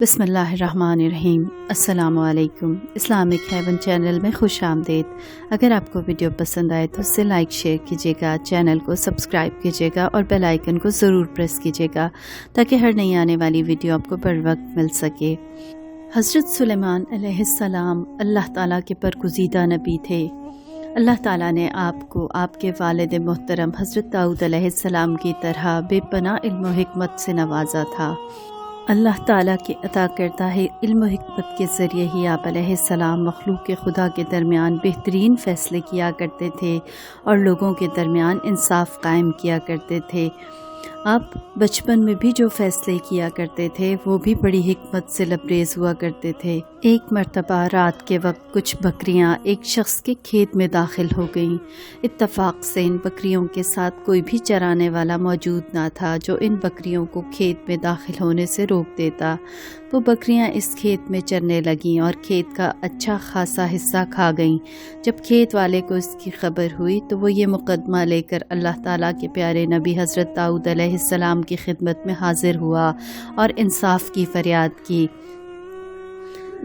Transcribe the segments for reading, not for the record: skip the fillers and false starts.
بسم اللہ الرحمن الرحیم۔ السلام علیکم۔ اسلامک ہیون چینل میں خوش آمدید۔ اگر آپ کو ویڈیو پسند آئے تو اسے لائک شیئر کیجیے گا، چینل کو سبسکرائب کیجیے گا اور بیل آئیکن کو ضرور پریس کیجیے گا تاکہ ہر نئی آنے والی ویڈیو آپ کو بر وقت مل سکے۔ حضرت سلیمان علیہ السلام اللہ تعالیٰ کے برگزیدہ نبی تھے۔ اللہ تعالیٰ نے آپ کو آپ کے والد محترم حضرت داؤد علیہ السلام کی طرح بے پناہ علم و حکمت سے نوازا تھا۔ اللہ تعالیٰ کے عطا کردہ علم و حکمت کے ذریعے ہی آپ علیہ السلام مخلوق کے خدا کے درمیان بہترین فیصلے کیا کرتے تھے اور لوگوں کے درمیان انصاف قائم کیا کرتے تھے۔ آپ بچپن میں بھی جو فیصلے کیا کرتے تھے وہ بھی بڑی حکمت سے لبریز ہوا کرتے تھے۔ ایک مرتبہ رات کے وقت کچھ بکریاں ایک شخص کے کھیت میں داخل ہو گئیں۔ اتفاق سے ان بکریوں کے ساتھ کوئی بھی چرانے والا موجود نہ تھا جو ان بکریوں کو کھیت میں داخل ہونے سے روک دیتا۔ وہ بکریاں اس کھیت میں چرنے لگیں اور کھیت کا اچھا خاصا حصہ کھا گئیں۔ جب کھیت والے کو اس کی خبر ہوئی تو وہ یہ مقدمہ لے کر اللہ تعالیٰ کے پیارے نبی حضرت داؤد علیہ السلام کی خدمت میں حاضر ہوا اور انصاف کی فریاد کی۔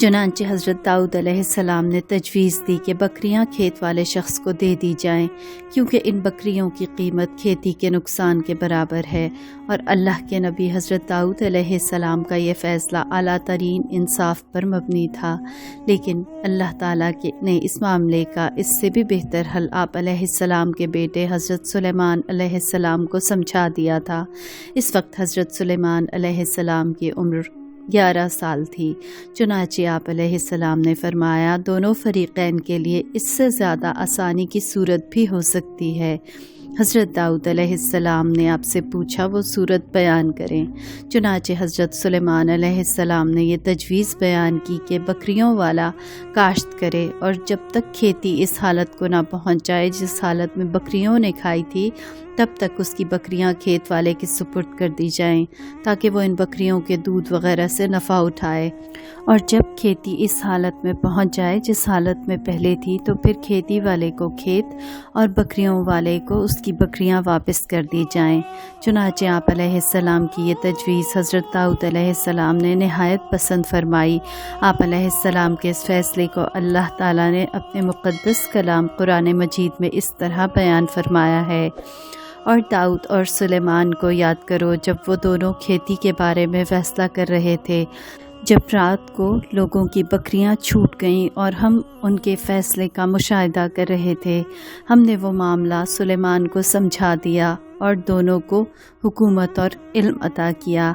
چنانچہ حضرت داؤد علیہ السلام نے تجویز دی کہ بکریاں کھیت والے شخص کو دے دی جائیں، کیونکہ ان بکریوں کی قیمت کھیتی کے نقصان کے برابر ہے، اور اللہ کے نبی حضرت داؤد علیہ السلام کا یہ فیصلہ اعلیٰ ترین انصاف پر مبنی تھا۔ لیکن اللہ تعالیٰ نے اس معاملے کا اس سے بھی بہتر حل آپ علیہ السلام کے بیٹے حضرت سلیمان علیہ السلام کو سمجھا دیا تھا۔ اس وقت حضرت سلیمان علیہ السلام کی عمر 11 سال تھی۔ چنانچہ آپ علیہ السلام نے فرمایا، دونوں فریقین کے لیے اس سے زیادہ آسانی کی صورت بھی ہو سکتی ہے۔ حضرت داؤد علیہ السلام نے آپ سے پوچھا وہ صورت بیان کریں۔ چنانچہ حضرت سلیمان علیہ السلام نے یہ تجویز بیان کی کہ بکریوں والا کاشت کرے اور جب تک کھیتی اس حالت کو نہ پہنچ جائے جس حالت میں بکریوں نے کھائی تھی، تب تک اس کی بکریاں کھیت والے کے سپرد کر دی جائیں تاکہ وہ ان بکریوں کے دودھ وغیرہ سے نفع اٹھائے، اور جب کھیتی اس حالت میں پہنچ جائے جس حالت میں پہلے تھی تو پھر کھیتی والے کو کھیت اور بکریوں والے کو اس کی بکریاں واپس کر دی جائیں۔ چنانچہ آپ علیہ السلام کی یہ تجویز حضرت داؤد علیہ السلام نے نہایت پسند فرمائی۔ آپ علیہ السلام کے اس فیصلے کو اللہ تعالیٰ نے اپنے مقدس کلام قرآن مجید میں اس طرح بیان فرمایا ہے، اور داؤد اور سلیمان کو یاد کرو جب وہ دونوں کھیتی کے بارے میں فیصلہ کر رہے تھے، جب رات کو لوگوں کی بکریاں چھوٹ گئیں اور ہم ان کے فیصلے کا مشاہدہ کر رہے تھے۔ ہم نے وہ معاملہ سلیمان کو سمجھا دیا اور دونوں کو حکومت اور علم عطا کیا۔